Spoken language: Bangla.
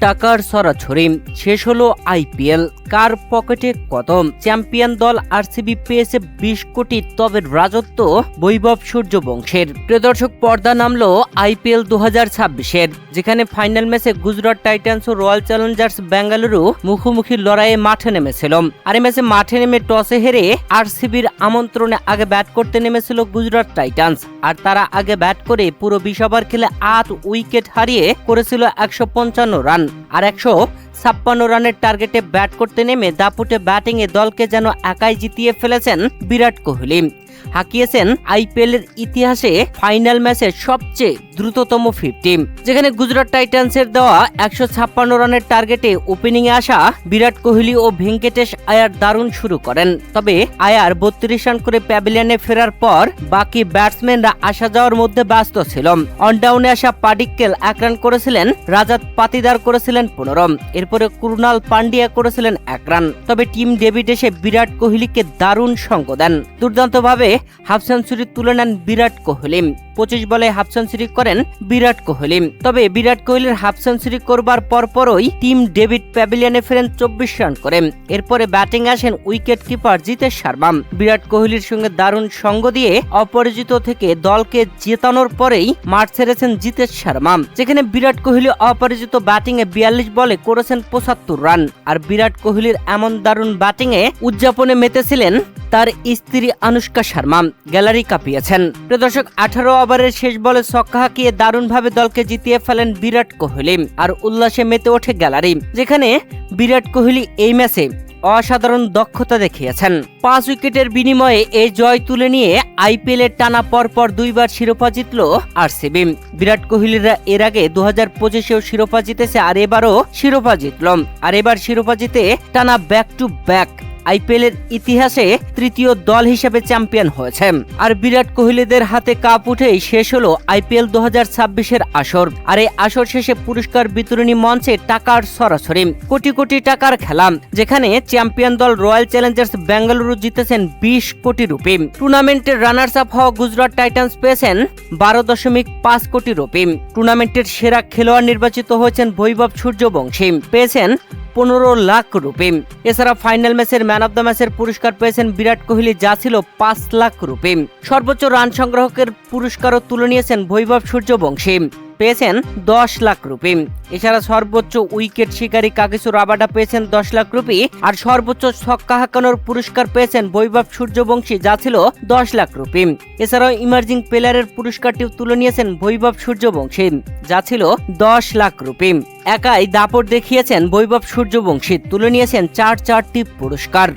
টাকার ছড়াছড়ি, শেষ হলো আইপিএল, কার পকেটে কত? চ্যাম্পিয়ন দল আরসিবি পেয়েছে 20 কোটি, তবে রাজত্ব বৈভব সূর্যবংশের। প্রিয় দর্শক, পর্দা নামলো আইপিএল 2026-এর, যেখানে ফাইনাল ম্যাচে গুজরাট টাইটান্স ও রয়্যাল চ্যালেঞ্জার্স বেঙ্গালুরু মুখোমুখি লড়াইয়ে মাঠে নেমেছিল। আর এই ম্যাচে মাঠে নেমে টসে হেরে আরসিবির আমন্ত্রণে আগে ব্যাট করতে নেমেছিল গুজরাট টাইটান্স। আর তারা আগে ব্যাট করে পুরো 20 ওভার খেলে 8 উইকেট হারিয়ে করেছিল 155 রান। আর 156 রানের টার্গেটে ব্যাট করতে নেমে দাপুটে ব্যাটিংয়ে দলকে যেন একাই জিতিয়ে ফেলেছেন বিরাট কোহলি। হাঁকিয়েছেন আইপিএল এর ইতিহাসে ফাইনাল ম্যাচের সবচেয়ে দ্রুততম 50, যেখানে গুজরাট টাইটান্সের দেওয়া 156 রানের টার্গেটে ওপেনিং এ আসা বিরাট কোহলি ও ভেঙ্কটেশ আয়ার দারুণ শুরু করেন। তবে আয়ার 32 রান করে প্যাভিলিয়নে ফেরার পর বাকি ব্যাটসম্যানরা আসা যাওয়ার মধ্যে ব্যস্ত ছিল। অনডাউনে আসা পাডিক্কেল 1 রান করেছিলেন, রাজাত পাতিদার করেছিলেন 15, এরপরে কুরনাল পান্ডিয়া করেছিলেন 1 রান। তবে টিম ডেভিড এসে বিরাট কোহলিকে দারুণ সঙ্গ দেন। দুর্দান্তভাবে হাফ সেঞ্চুরি তুলে নেন বিরাট কোহলি। 25 বলে হাফ সেঞ্চুরি করেন বিরাট কোহলি। তবে বিরাট কোহলির হাফ সেঞ্চুরি করবার পরপরই টিম ডেভিড প্যাভিলিয়নে ফেরেন 24 রান করে। এরপরে ব্যাটিং আসেন উইকেট কিপার জিতেশ শর্মা। বিরাট কোহলির সঙ্গে দারুণ সঙ্গ দিয়ে অপরাজিত থেকে দলকে জেতানোর পরেই মাঠ ছেড়েছেন জিতেশ শর্মা, যেখানে বিরাট কোহলি অপরাজিত ব্যাটিংয়ে 42 বলে করেছেন 75 রান। আর বিরাট কোহলির এমন দারুণ ব্যাটিংয়ে উদযাপনে মেতেছিলেন তার স্ত্রী আনুষ্কা শর্মা, গ্যালারি কাঁপিয়েছেন। প্রিয় দর্শক, 18 ওভারের শেষ বলে ছক্কা হাঁকিয়ে দারুণভাবে দলকে জিতিয়ে ফেলেন বিরাট কোহলি। আর উল্লাসে মেতে ওঠে গ্যালারি, যেখানে বিরাট কোহলি এই ম্যাচে অসাধারণ দক্ষতা দেখিয়েছেন। 5 উইকেটের বিনিময়ে এই জয় তুলে নিয়ে আইপিএল এর টানা পরপর 2বার শিরোপা জিতল আরসিবি। বিরাট কোহলিরা এর আগে 2025-এও শিরোপা জিতেছে, আর এবারও শিরোপা জিতল। আর এবার শিরোপা জিতে টানা ব্যাক টু ব্যাক আইপিএল এর ইতিহাসে তৃতীয় দল হিসেবে চ্যাম্পিয়ন হয়েছে। আর বিরাট কোহলিদের হাতে কাপ উঠেই শেষ হলো আইপিএল 2026-এর আসর। আর এই আসর শেষে পুরস্কার বিতরণী মঞ্চে টাকার ছড়াছড়ি, কোটি কোটি টাকার খেলা, যেখানে চ্যাম্পিয়ন দল রয়্যাল চ্যালেঞ্জার্স বেঙ্গালুরু জিতেছেন 20 কোটি রুপি। টুর্নামেন্টের রানার্স আপ হওয়া গুজরাট টাইটান্স পেয়েছেন 12.5 কোটি রুপি। টুর্নামেন্টের সেরা খেলোয়াড় নির্বাচিত হয়েছেন বৈভব সূর্যবংশী, পেয়েছেন 15 লাখ রুপি। এছাড়া ফাইনাল ম্যাচের ম্যান অব দ্য ম্যাচের পুরস্কার পেয়েছেন বিরাট কোহলি, যা ছিল 5 লাখ রুপি। সর্বোচ্চ রান সংগ্রাহকের পুরস্কারও তুলে নিয়েছেন বৈভব সূর্যবংশী, পেয়েছেন 10 লাখ রুপি। এছাড়া সর্বোচ্চ উইকেট শিকারী কাগিসো রাবাডা পেয়েছেন 10 লাখ রুপি। আর সর্বোচ্চ ছক্কা হাঁকানোর পুরস্কার পেয়েছেন বৈভব সূর্যবংশী, যা ছিল 10 লাখ রুপি। এছাড়াও ইমার্জিং প্লেয়ারের পুরস্কারটিও তুলে নিয়েছেন বৈভব সূর্যবংশী, যা ছিল 10 লাখ রুপি। একাই দাপট দেখিয়েছেন বৈভব সূর্যবংশী, তুলে নিয়েছেন 4টি পুরস্কার।